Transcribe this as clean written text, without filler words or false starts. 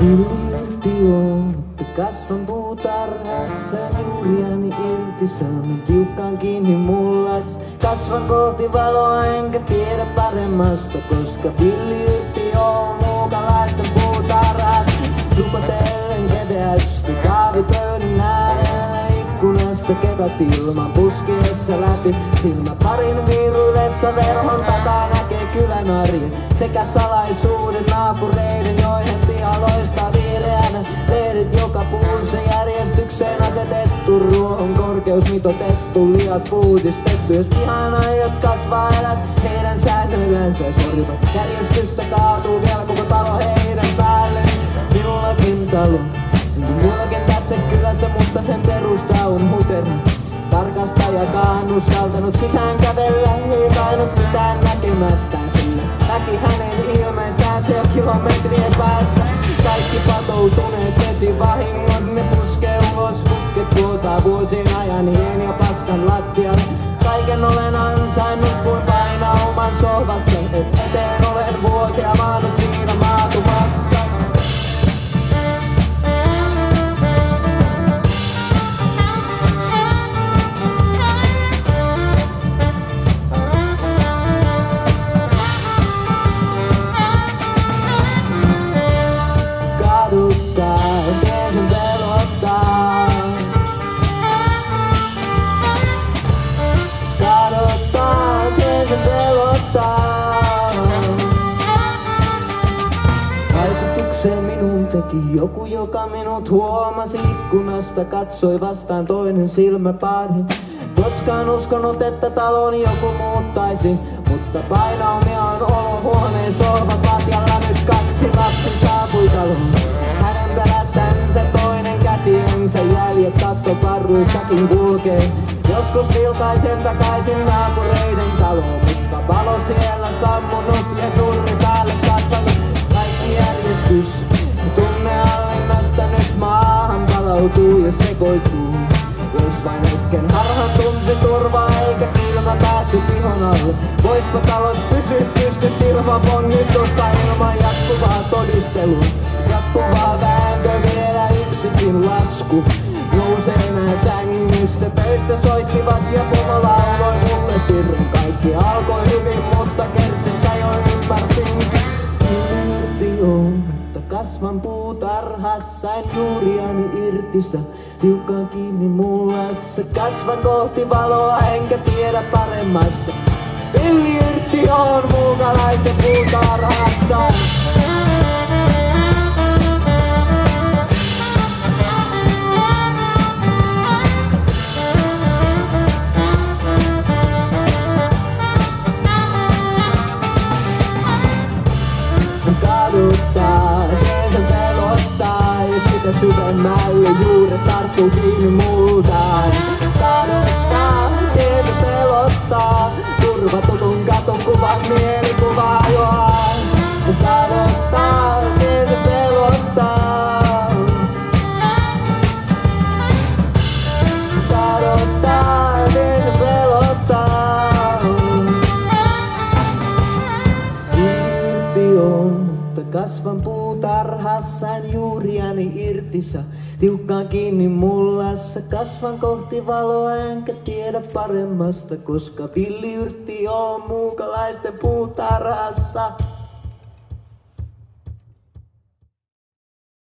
Villiyrtti on, että kasvan puutarhassa. Juuriani irti saamen tiukkaan kiinni mullas. Kasvan kohti valoa enkä tiedä paremmasta, koska villiyrtti on muukalaisten puutarhassa. Rupatellen keveästi kahvipöydän äärellä. Ikkunasta kevätilman puskiessa läpi. Silmä parin viiruillessa verhon takaa näkee kylän arjen. Sekä salaisuuden naapureiden, joihin pihaloista vihreänä. Lehdet joka puussa järjestykseen asetettu. Ruohon korkeus mitotettu, liat puhdistettu. Jos pihan aiot kasvaa elät, heidän säännöillänsä sorjuvat. Järjestystä kaatuu vielä koko talo heidän päälle. Minullakin talo, mullakin tässä kylässä, mutta sen perusta on huterna. Tarkastajakaan uskaltanut sisään kävellä, ei tainnut pitää näkemästään sillä. Näki hänen ilmeistään siellä kilometrien päässä. Kaikki patoutuneet vesivahingot, ne puskee ulos. Putket vuotaa vuosien ajan hien ja paskan lattialle. Kaiken olen ansainnut kuin painauman sohvassa. Eteen olen vuosia maannut siinä maatumassa. Vaikutuksen minun teki joku, joka minut huomasi ikkunasta, katsoi vastaan toinen silmäpari. Koskaan uskonut, että taloni joku muuttaisi, mutta painaumia on olohuoneen sohvat latjalla. Nyt kaksi lapsi saapui taloon. Hänen perässänsä toinen käsiensä jäljet kattoparruissakin kulkee. Joskus vilkaisen takaisin naapureiden taloon, mutta valo siellä sammunut ja nurmi päälle kasvanut. Kaikki järjestys tunnehallinnasta nyt maahan palautuu ja sekoituu. Jos vain hetken harhan tunsi turvaa eikä kylmä päässyt ihon alle. Voispa talot pysyä pystyssä ilman ponnistusta, ilman jatkuvaa todistelua. Jatkuvaa vääntö, vielä yksikin lasku. Nousee enää sängystä, töistä soittivat ja pomo lauloi mulle pirun. Kaikki alkoi hyvin, mutta kertsissä jo ymmärsin. Villiyrtti on, että kasvan puutarhassa. Sain juuriani irtisä, tiukkaan kiinni mullassa. Kasvan kohti valoa enkä tiedä paremmasta. Villiyrtti on muukalaisten puutarhassa. Kaduttaa, teidän pelottaa ja sitä syvemmälle juuret tarttuu kiinni multaan. Kaduttaa, teidän pelottaa, turvatutun katon kuvan mielikuvaa joan. Kaduttaa, teidän pelottaa. Kaduttaa, teidän pelottaa. Kasvan puutarhassa, juuriani irtisä, tiukkaan kiinni mullassa. Kasvan kohti valoa enkä tiedä paremmasta, koska villiyrtti on muukalaisten puutarhassa.